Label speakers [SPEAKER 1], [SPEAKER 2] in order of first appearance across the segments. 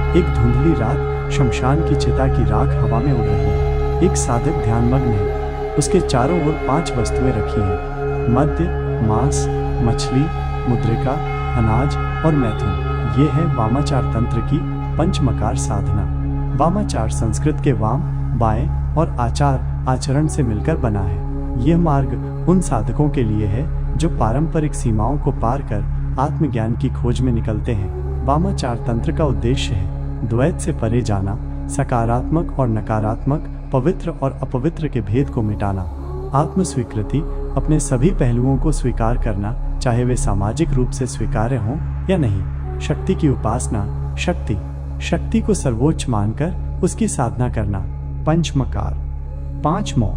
[SPEAKER 1] एक धुंधली रात, शमशान की चिता की राख हवा में उड़ रही है। एक साधक ध्यानमग्न है, उसके चारों ओर 5 वस्तुएं रखी हैं: मद्य, मांस, मछली, मुद्रिका, अनाज और मैथुन। ये है वामाचार तंत्र की पंचमकार साधना। वामाचार संस्कृत के वाम, बाएं और आचार, आचरण से मिलकर बना है। यह मार्ग उन साधकों के लिए है जो पारंपरिक सीमाओं को पार कर आत्मज्ञान की खोज में निकलते हैं। वामाचार तंत्र का उद्देश्य है द्वैत से परे जाना, सकारात्मक और नकारात्मक, पवित्र और अपवित्र के भेद को मिटाना, आत्मस्वीकृति, अपने सभी पहलुओं को स्वीकार करना, चाहे वे सामाजिक रूप से स्वीकार्य हों या नहीं। शक्ति की उपासना, शक्ति को सर्वोच्च मानकर उसकी साधना करना। पंचमकार। 5वां।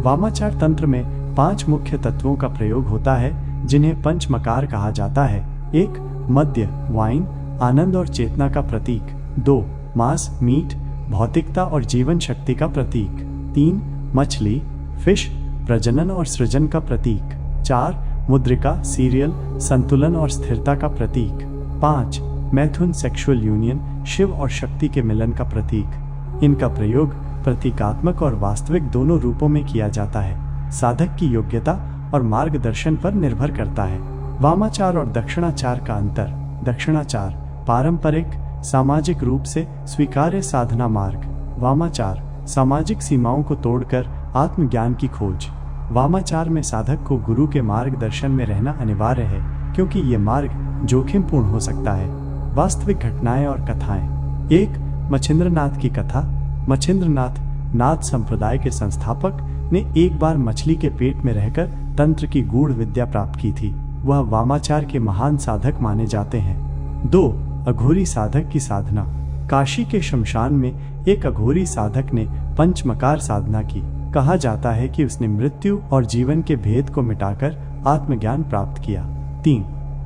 [SPEAKER 1] वामाचार तंत्र में 5 मुख्य तत्वों का प्रयोग होता है जिन्हें पंचमकार कहा जाता है। 1. मद्य, वाइन, आनंद और चेतना का प्रतीक। 2. मांस, मीट, भौतिकता और जीवन शक्ति का प्रतीक। 3. मछली, फिश, प्रजनन और सृजन का प्रतीक। 4. मुद्रिका, सीरियल, संतुलन और स्थिरता का प्रतीक। 5. मैथुन, सेक्सुअल यूनियन, शिव और शक्ति के मिलन का प्रतीक। इनका प्रयोग प्रतीकात्मक और वास्तविक दोनों रूपों में किया जाता है। साधक की योग्यता और मार्गदर्शन पर निर्भर करता है। वामाचार और दक्षिणाचार का अंतर। दक्षिणाचार पारंपरिक, सामाजिक रूप से स्वीकार्य साधना मार्ग। वामाचार सामाजिक सीमाओं को तोड़कर आत्मज्ञान की खोज। वामाचार में साधक को गुरु के मार्गदर्शन में रहना अनिवार्य है, क्योंकि ये मार्ग जोखिमपूर्ण हो सकता है। वास्तविक घटनाएं और कथाएं। 1. मच्छिंद्रनाथ की कथा। मच्छिंद्रनाथ, नाथ संप्रदाय के संस्थापक, ने एक बार मछली के पेट में रहकर तंत्र की गूढ़ विद्या प्राप्त की थी। वह वामाचार के महान साधक माने जाते हैं। 2. अघोरी साधक की साधना। काशी के शमशान में एक अघोरी साधक ने पंचमकार साधना की। कहा जाता है कि उसने मृत्यु और जीवन के भेद को मिटाकर आत्मज्ञान प्राप्त किया। 3.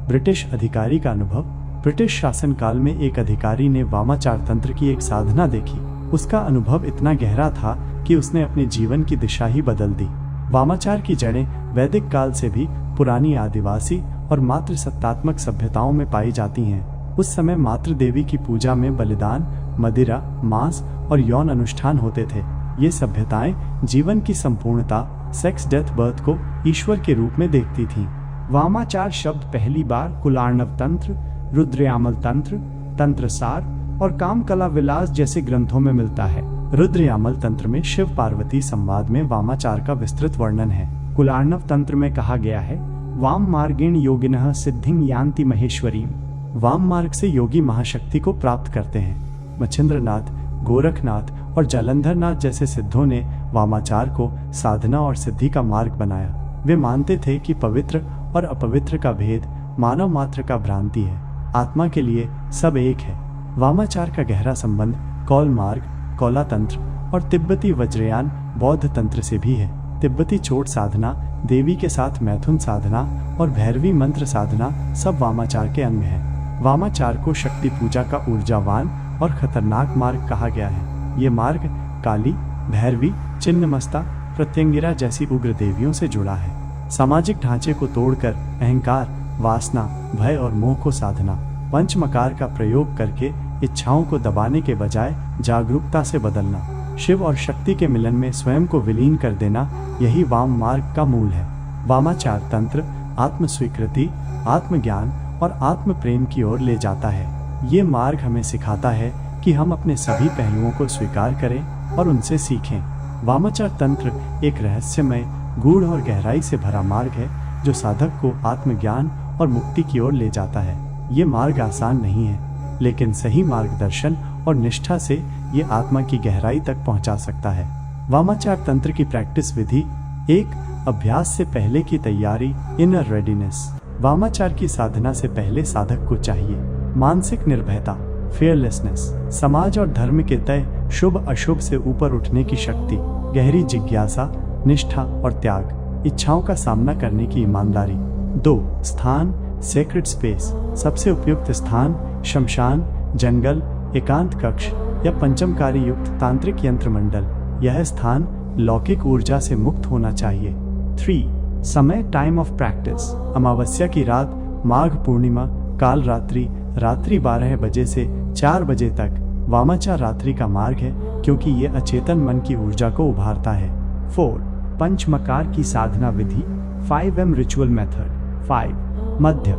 [SPEAKER 1] ब्रिटिश अधिकारी का अनुभव। ब्रिटिश शासनकाल में एक अधिकारी ने वामाचार तंत्र की एक साधना देखी। उसका अनुभव इतना गहरा था कि उसने अपने जीवन की दिशा ही बदल दी। वामाचार की जड़ें वैदिक काल से भी पुरानी आदिवासी और मातृसत्तात्मक सभ्यताओं में पाई जाती हैं। उस समय मातृ देवी की पूजा में बलिदान, मदिरा, मांस और यौन अनुष्ठान होते थे। ये सभ्यताएं जीवन की संपूर्णता, सेक्स, डेथ, बर्थ को ईश्वर के रूप में देखती थीं। वामाचार शब्द पहली बार कुलार्णव तंत्र, रुद्रयामल तंत्र, तंत्रसार और कामकला विलास जैसे ग्रंथों में मिलता है। रुद्रयामल तंत्र में शिव पार्वती संवाद में वामाचार का विस्तृत वर्णन है। कुलार्णव तंत्र में कहा गया है, वाम मार्गेण योगिनः सिद्धिं यान्ति महेश्वरीम। वाम मार्ग से योगी महाशक्ति को प्राप्त करते हैं। मच्छिंद्रनाथ, गोरखनाथ और जालंधरनाथ जैसे सिद्धों ने वामाचार को साधना और सिद्धि का मार्ग बनाया। वे मानते थे कि पवित्र और अपवित्र का भेद मानव मात्र का भ्रांति है। आत्मा के लिए सब एक है। वामाचार का गहरा संबंध कौल मार्ग, कौला तंत्र और तिब्बती वज्रयान बौद्ध तंत्र से भी है। तिब्बती चोट साधना, देवी के साथ मैथुन साधना और भैरवी मंत्र साधना सब वामाचार के अंग हैं। वामाचार को शक्ति पूजा का ऊर्जावान और खतरनाक मार्ग कहा गया है। ये मार्ग काली, भैरवी, चिन्नमस्ता, प्रत्यंगिरा जैसी उग्र देवियों से जुड़ा है। सामाजिक ढांचे को तोड़कर अहंकार, वासना, भय और मोह को साधना। पंचमकार का प्रयोग करके इच्छाओं को दबाने के बजाय जागरूकता से बदलना। शिव और शक्ति के मिलन में स्वयं को विलीन कर देना, यही वाम मार्ग का मूल है। वामाचार तंत्र आत्मस्वीकृति, आत्मज्ञान और आत्म प्रेम की ओर ले जाता है। ये मार्ग हमें सिखाता है कि हम अपने सभी पहलुओं को स्वीकार करें और उनसे सीखें। वामाचार तंत्र एक रहस्यमय, गूढ़ और गहराई से भरा मार्ग है जो साधक को आत्मज्ञान और मुक्ति की ओर ले जाता है। ये मार्ग आसान नहीं है, लेकिन सही मार्गदर्शन और निष्ठा से ये आत्मा की गहराई तक पहुंचा सकता है। वामाचार तंत्र की प्रैक्टिस विधि। 1. अभ्यास से पहले की तैयारी, इनर रेडीनेस। वामाचार की साधना से पहले साधक को चाहिए मानसिक निर्भयता, फेयरलेसनेस, समाज और धर्म के तय, शुभ अशुभ से ऊपर उठने की शक्ति, गहरी जिज्ञासा, निष्ठा और त्याग, इच्छाओं का सामना करने की ईमानदारी। 2. स्थान, सेक्रेड स्पेस। सबसे उपयुक्त स्थान शमशान, जंगल, एकांत कक्ष या पंचमकारी युक्त तांत्रिक यंत्र मंडल। यह स्थान लौकिक ऊर्जा से मुक्त होना चाहिए। 3. समय, टाइम ऑफ प्रैक्टिस। अमावस्या की रात, माघ पूर्णिमा, काल रात्रि, रात्रि 12 बजे से 4 बजे तक वामाचार रात्रि का मार्ग है क्योंकि ये अचेतन मन की ऊर्जा को उभारता है। 4. पंचमकार की साधना विधि 5M रिचुअल मेथड। 5. मध्य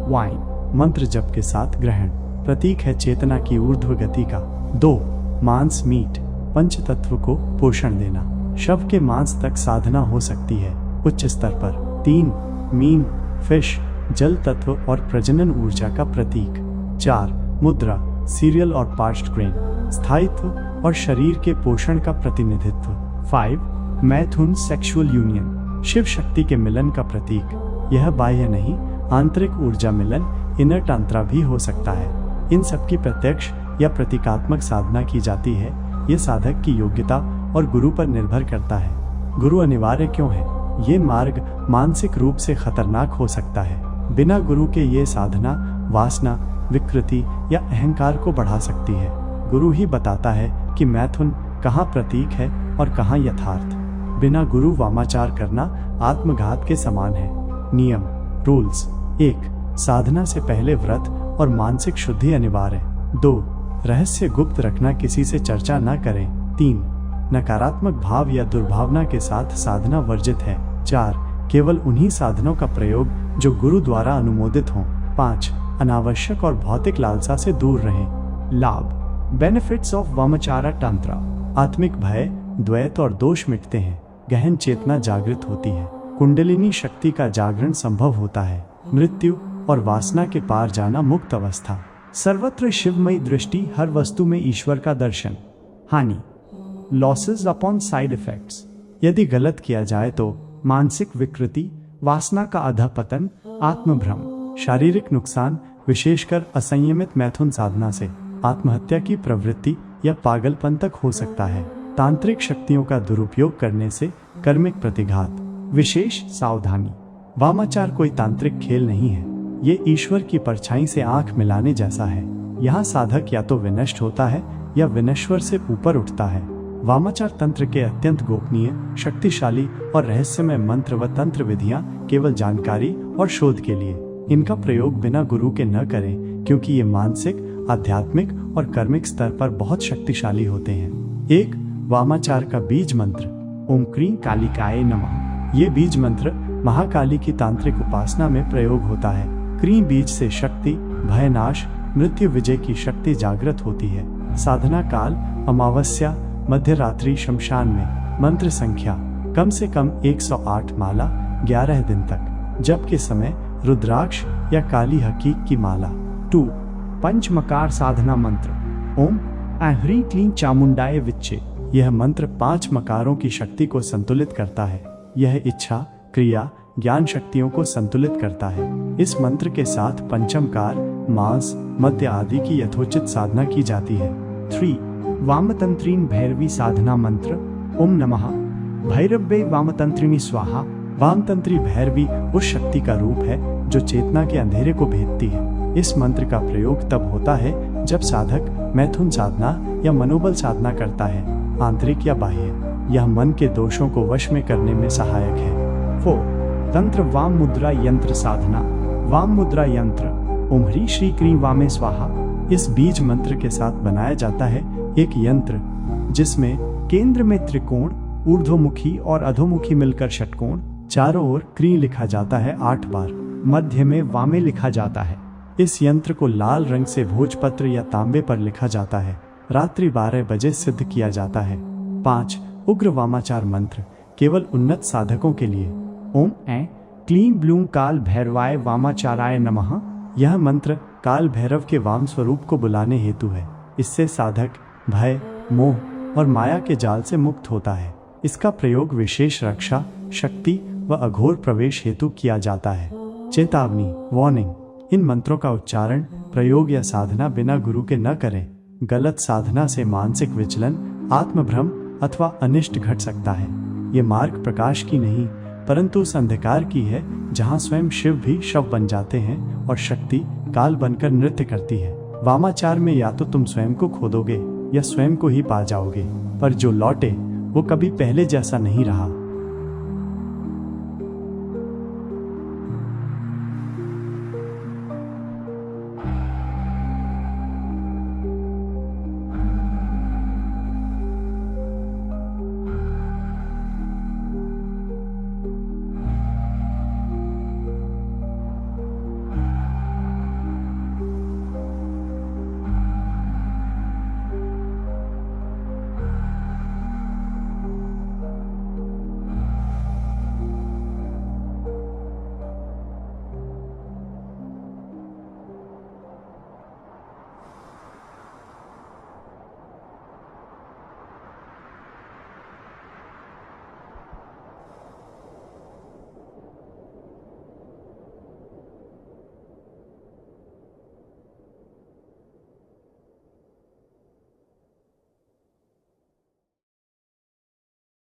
[SPEAKER 1] वाइन मंत्र जप के साथ ग्रहण, प्रतीक है चेतना की ऊर्ध्व गति का। 2. मांस मीट पंच तत्व को पोषण देना, शव के मांस तक साधना हो सकती है उच्च स्तर पर। 3. मीन फिश जल तत्व और प्रजनन ऊर्जा का प्रतीक। 4. मुद्रा सीरियल और पार्च्ड ग्रेन स्थायित्व और शरीर के पोषण का प्रतिनिधित्व। 5. मैथुन सेक्सुअल यूनियन शिव शक्ति के मिलन का प्रतीक, यह बाह्य नहीं आंतरिक ऊर्जा मिलन इनर तंत्रा भी हो सकता है। इन सबकी प्रत्यक्ष या प्रतीकात्मक साधना की जाती है। ये साधक की योग्यता और गुरु पर निर्भर करता है। गुरु अनिवार्य क्यों है? ये मार्ग मानसिक रूप से खतरनाक हो सकता है। बिना गुरु के ये साधना वासना विकृति या अहंकार को बढ़ा सकती है। गुरु ही बताता है कि मैथुन कहाँ प्रतीक है और कहाँ यथार्थ। बिना गुरु वामाचार करना आत्मघात के समान है। नियम रूल्स 1. साधना से पहले व्रत और मानसिक शुद्धि अनिवार्य। 2. रहस्य गुप्त रखना, किसी से चर्चा न करें। 3. नकारात्मक भाव या दुर्भावना के साथ साधना वर्जित है। 4. केवल उन्हीं साधनों का प्रयोग जो गुरु द्वारा अनुमोदित हों। 5. अनावश्यक और भौतिक लालसा से दूर रहें। लाभ बेनिफिट्स ऑफ वामाचारा तंत्र। आत्मिक भय द्वैत और दोष मिटते हैं, गहन चेतना जागृत होती है, कुंडलिनी शक्ति का जागरण संभव होता है, मृत्यु और वासना के पार जाना मुक्त अवस्था, सर्वत्र शिवमयी दृष्टि, हर वस्तु में ईश्वर का दर्शन। हानि लॉसेस अपॉन साइड इफेक्ट्स। यदि गलत किया जाए तो मानसिक विकृति, वासना का अधपतन, आत्मभ्रम, शारीरिक नुकसान, विशेषकर असंयमित मैथुन साधना से आत्महत्या की प्रवृत्ति या पागलपन तक हो सकता है। तांत्रिक शक्तियों का दुरुपयोग करने से कर्मिक प्रतिघात। विशेष सावधानी, वामाचार कोई तांत्रिक खेल नहीं है, ये ईश्वर की परछाई से आंख मिलाने जैसा है। यहाँ साधक या तो विनष्ट होता है या विनश्वर से ऊपर उठता है। वामाचार तंत्र के अत्यंत गोपनीय, शक्तिशाली और रहस्यमय मंत्र व तंत्र विधियां केवल जानकारी और शोध के लिए। इनका प्रयोग बिना गुरु के न करें क्योंकि ये मानसिक, आध्यात्मिक और कर्मिक स्तर पर बहुत शक्तिशाली होते हैं। 1. वामाचार का बीज मंत्र ओम क्रीं कालिकाय नमः। ये बीज मंत्र महाकाली की तांत्रिक उपासना में प्रयोग होता है। क्रीं बीज से शक्ति, भयनाश, मृत्यु विजय की शक्ति जागृत होती है। साधना काल अमावस्या, मध्य रात्रि, शमशान में। मंत्र संख्या कम से कम 108 माला 11 दिन तक। जप के समय रुद्राक्ष या काली हकीक की माला। 2. पंचमकार साधना मंत्र ओम ऐं ह्रीं क्लीं चामुंडाय विच्चे। यह मंत्र 5 मकारों की शक्ति को संतुलित करता है। यह इच्छा, क्रिया, ज्ञान शक्तियों को संतुलित करता है। इस मंत्र के साथ पंचमकार, मास, मध्य आदि की यथोचित साधना की जाती है। 3. वामतंत्रीन भैरवी साधना मंत्र ओम नमः भैरव्यै वामतंत्रिणी स्वाहा। वामतंत्री भैरवी उस शक्ति का रूप है जो चेतना के अंधेरे को भेदती है। इस मंत्र का प्रयोग तब होता है जब साधक मैथुन साधना या मनोबल साधना करता है, आंतरिक या बाह्य। यह मन के दोषों को वश में करने में सहायक है। 4. तंत्र वाम मुद्रा यंत्र साधना। वाम मुद्रा यंत्र ओम ह्रीं श्री क्रीं वामे स्वाहा। इस बीज मंत्र के साथ बनाया जाता है एक यंत्र जिसमें केंद्र में त्रिकोण, ऊर्ध्वमुखी और अधोमुखी मिलकर षटकोण, चारों ओर क्रीं लिखा जाता है 8 बार, मध्य में वामे लिखा जाता है। इस यंत्र को लाल रंग से भोजपत्र या तांबे पर लिखा जाता है। रात्रि 12 बजे सिद्ध किया जाता है। 5. उग्र वामाचार मंत्र केवल उन्नत साधकों के लिए ओम ऐं क्लीं ब्लूं काल भैरवाय वामाचाराय नमः। यह मंत्र काल भैरव के वाम स्वरूप को बुलाने हेतु है। इससे साधक भय, मोह और माया के जाल से मुक्त होता है। इसका प्रयोग विशेष रक्षा, शक्ति व अघोर प्रवेश हेतु किया जाता है। चेतावनी वार्निंग, इन मंत्रों का उच्चारण, प्रयोग या साधना बिना गुरु के न करें। गलत साधना से मानसिक विचलन, आत्मभ्रम अथवा अनिष्ट घट सकता है। ये मार्ग प्रकाश की नहीं परंतु उस अंधकार की है जहाँ स्वयं शिव भी शव बन जाते हैं और शक्ति काल बनकर नृत्य करती है। वामाचार में या तो तुम स्वयं को खो दोगे या स्वयं को ही पा जाओगे, पर जो लौटे वो कभी पहले जैसा नहीं रहा।